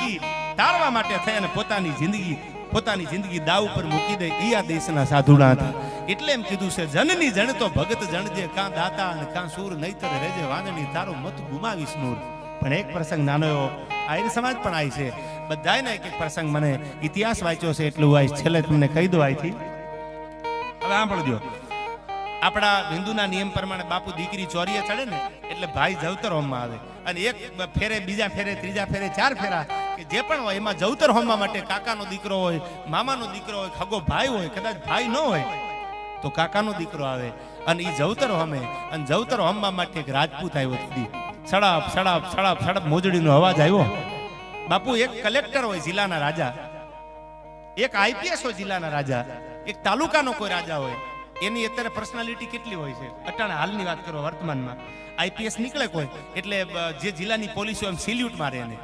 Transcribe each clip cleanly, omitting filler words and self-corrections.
ઈ તારવા માટે થઈ અને પોતાની જિંદગી દાવ ઉપર મૂકી દે. ઈ આ દેશના સાધુડા હતા. એટલે એમ કીધું છે જનની જણ તો ભગત જણજે, કાં દાતા અને કાં સૂર, નહીતર રેજે વાંદણી તારો મત ગુમાવીશ નૂર. પણ એક પ્રસંગ નાનો એવો આયર સમાજ પણ આવી છે. બધાયને એક એક પ્રસંગ મને ઇતિહાસ વાંચ્યો છે એટલું આ છેલ્લે તમને કહી દો. અહીંથી હવે સાંભળજો. આપણા હિન્દુના નિયમ પ્રમાણે બાપુ દીકરી ચોરીએ ચડે ને એટલે ભાઈ જવતર હોમમાં આવે અને એક ફેરે, બીજા ફેરે, ત્રીજા ફેરે, 4 ફેરા કે જે પણ હોય એમાં જવતર હોમવા માટે કાકાનો દીકરો હોય, મામાનો દીકરો હોય, ખગો ભાઈ હોય, કદાચ ભાઈ ન હોય તો કાકાનો દીકરો આવે અને એ જવતર હોમે. અને જવતર હોમવા માટે એક રાજપૂત આવ્યો. દીદી સડાપ સડાપ સડાપ સડાપ મોજડીનો અવાજ આવ્યો. બાપુ એક કલેક્ટર હોય જિલ્લાના રાજા, એક આઈપીએસ હોય જિલ્લાના રાજા, એક તાલુકાનો કોઈ રાજા હોય. એની અત્યારે પર્સનાલિટી કેટલી હોય છે અટાણે હાલની વાત કરો વર્તમાનમાં. આઈપીએસ નીકળે કોઈ એટલે જે જિલ્લાની પોલીસ હોય એમ સિલ્યુટ મારે, એને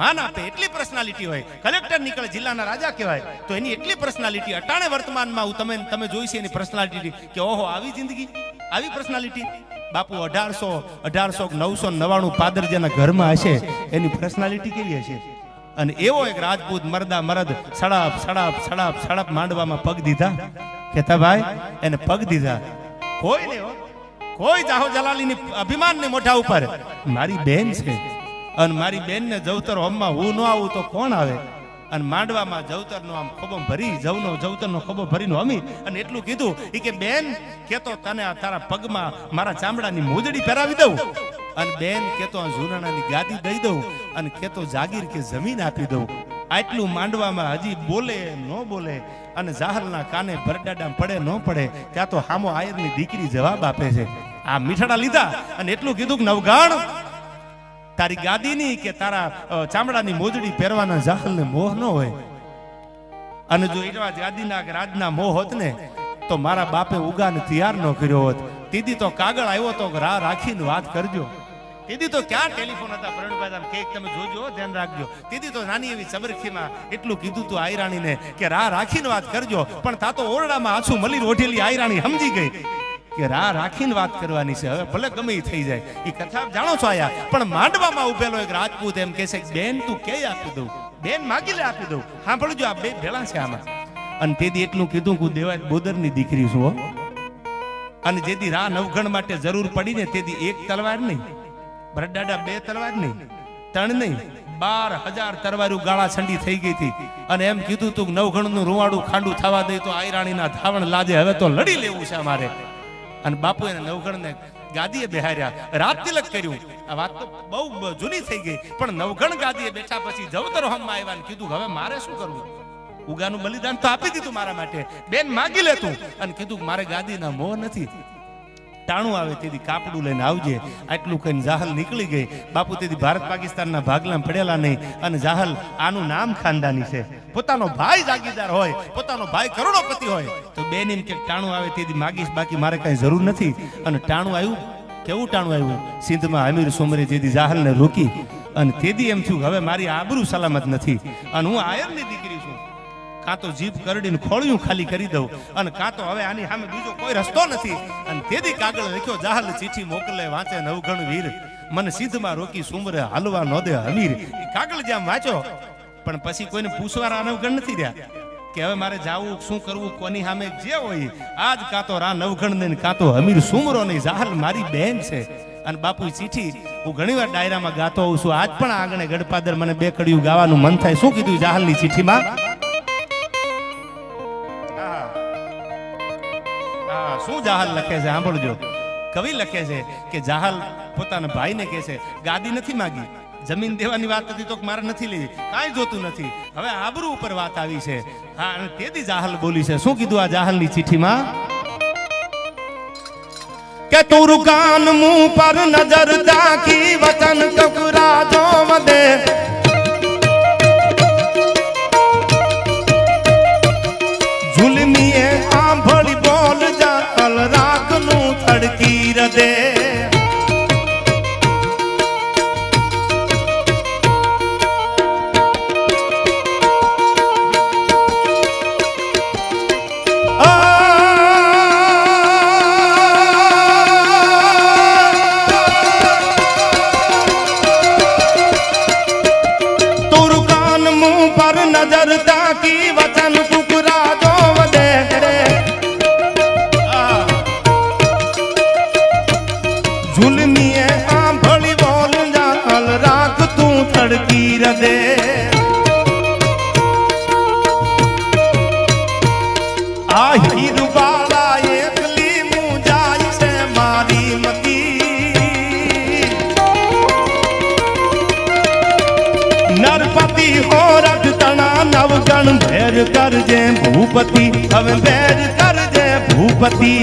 માન આપે, એટલી પર્સનાલિટી હોય. કલેક્ટર નીકળે જિલ્લાના રાજા કહેવાય તો એની એટલી પર્સનાલિટી અટાણે વર્તમાનમાં તમે જોઈ છે એની પર્સનાલિટી કે ઓહો આવી જિંદગી, આવી પર્સનાલિટી. બાપુ 1899 પાદર જેના ઘરમાં હશે એની પર્સનાલિટી કેવી હશે. અને એવો એક રાજપૂત મરદા મરદ સડાપ સડાપ સડાપ સડાપ માંડવામાં પગ દીધા. કહેતા ભાઈ એને પગ દીધા. કોઈ નહીં, કોઈ જાહો જલાલીની અભિમાનની મોઢા ઉપર મારી બેન છે અને મારી બેનને જવતર હોમમાં હું ન આવું તો કોણ આવે. અને માંડવામાં જવતરનો આમ ખોબો ભરી, જવતરનો ખોબો ભરીનો અમી અને એટલું કીધું કે બેન કેતો તને તારા પગમાં મારા ચામડાની મોજડી પહેરાવી દઉં, અને બેન કેતો આ ઝુરાણાની ગાદી દઈ દઉં, અને કેતો જાગીર કે જમીન આપી દઉં. આટલું માંડવામાં હજી બોલે ન બોલે અને જાહલના કાને ભરડાડા પડે ન પડે ત્યાં તો હામો આયરની દીકરી જવાબ આપે છે. આ મીઠાડા લીધા અને એટલું કીધું કે નવગાણ તારી ગાદીની કે તારા ચામડાની મોજડી પહેરવાના જાહલને મોહ ન હોય. અને જો એવા ગાદીના રાજના મોહ હોત ને તો મારા બાપે ઉગાને તૈયાર ન કર્યો હોત. દીદી તો કાગળ આવ્યો તો રાહ રાખીને વાત કરજો. દીદી તો ક્યાં ટેલિફોન હતા પ્રવીણભાઈ, કેક તમે જોજો, ધ્યાન રાખજો. દીદી તો નાની એવી ચબરખીમાં એટલું કીધું તું આયરાણીને કે રાહ રાખીને વાત કરજો. પણ તા તો ઓરડામાં આછું મલી ઓઢેલી આયરાણી સમજી ગઈ કે રાહ રાખીને વાત કરવાની છે. હવે ભલે ગમે એ થઈ જાય, એ કથા જાણો છો આયા. પણ માંડવામાં ઉભેલો એક રાજપૂત એમ કહે છે બેન તું કે આપી દઉં, બેન માગી લે આપી દઉં. સાંભળજો આ બે ભેળા છે આમાં. અને તેથી એટલું કીધું કે દેવાય બોદરની દીકરી છું. અને જેથી રાહ નવગણ માટે જરૂર પડી ને તેથી એક તલવાર નહીં, ભરડાડા 2 તલવાર નહીં, 3 નહીં, 12,000 તરવારું ગાળા છંડી થઈ ગઈ હતી. અને એમ કીધું તું નવગણનું રૂવાડું ખાંડું થવા દે તો આયરાણીના ધાવણ લાજે, હવે તો લડી લેવું છે અમારે. અને બાપુ એને નવગણને ગાદીએ બેહાર્યા, રાત તિલક કર્યું. આ વાત તો બહુ જૂની થઈ ગઈ, પણ નવગણ ગાદીએ બેઠા પછી જવતર હોમમાં આવ્યા કીધું હવે મારે શું કરવું. ઉગાનું બલિદાન તો આપી દીધું મારા માટે, બેન માગી લેતું. અને કીધું મારે ગાદીના મોહ નથી. ટાણું આવે તેથી કાપડું લઈને આવજે. આટલું કહીને જાહલ નીકળી ગઈ. બાપુ તેથી ભારત પાકિસ્તાનના ભાગલા પડેલા નહીં. અને જાહલ આનું નામ ખાનદાની છે. પોતાનો ભાઈ જાગીરદાર હોય, પોતાનો ભાઈ કરોડોપતિ હોય તો બેન એમ કે ટાણું આવે તેથી માગીશ, બાકી મારે કઈ જરૂર નથી. અને ટાણું આવ્યું. કેવું ટાણું આવ્યું? સિંધમાં અમીર સુમરે જેથી જાહલને રોકી અને તેથી એમ થયું હવે મારી આબરૂ સલામત નથી અને હું આયરની દીકરી છું. કાં તો જીભ કરડીને ખોળિયું ખાલી કરી દઉં અને કાં તો હવે આની સામે બીજો કોઈ રસ્તો નથી. અને તેથી કાગળ લખ્યો જાહલ ચીઠી મોકલે વાંચે નવગણ વીર, મને સિદ્ધમાં રોકી સુમરે હાલવા નો દે અમીર. એ કાગળ જ્યાં વાંચો પણ પછી કોઈને પૂછવા નવગણ નથી રહ્યા કે હવે મારે જાવું શું કરવું, કોની સામે જે હોય આજ કાં તો રા નવગણ ને કાં તો અમીર સુમરો નહીં, જાહલ મારી બેન છે. અને બાપુ ચીઠી હું ઘણીવાર ડાયરામાં ગાતો હોઉં છું. આજ પણ આંગણે ગડપાદર મને 2 કડીયું ગાવાનું મન થાય. શું કીધું જાહલની ચીઠીમાં? શું જાહલ લખે છે સાંભળજો. કવિ લખે છે કે જાહલ પોતાના ભાઈને કહે છે ગાદી નથી માગી, જમીન દેવાની વાત હતી તો મારે નથી લેવી, કાંઈ જોતું નથી, હવે આબરૂ ઉપર વાત આવી છે. હા, અને તેથી જાહલ બોલી છે. શું કીધું આ જાહલની ચીઠીમાં? કે તું રૂકાન મું પર નજર દાખી વતન કકરા જો મદે, ઝુલમીએ આંભળી બોલ જાહલ રાખનું થડકી રદે. मुंह पर नजर ताकी वचन कुकरा जो वदे जुलमिए आंभली बोल जाल राख तू थड़की रदे आ हीर वाला एकली मुँह जाई से मारी मती नरपति हो रख तना नवगण भैर कर जे भूपति अब बैर कर जे भूपति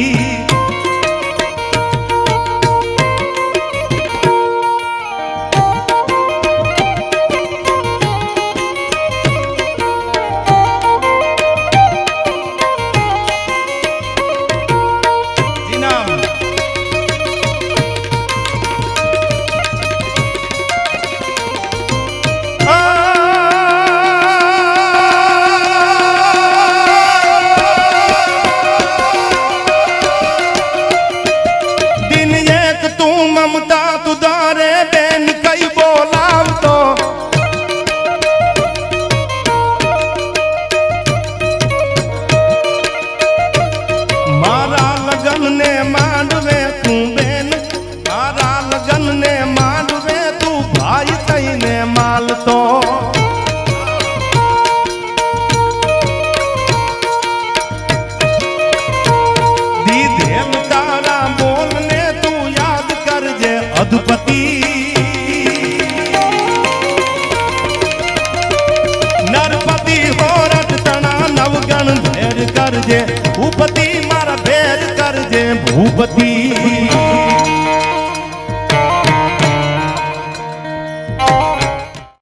अधुपति नरपति हो रट तना नवगण भैर कर जे भूपति मारा भैर कर जे भूपति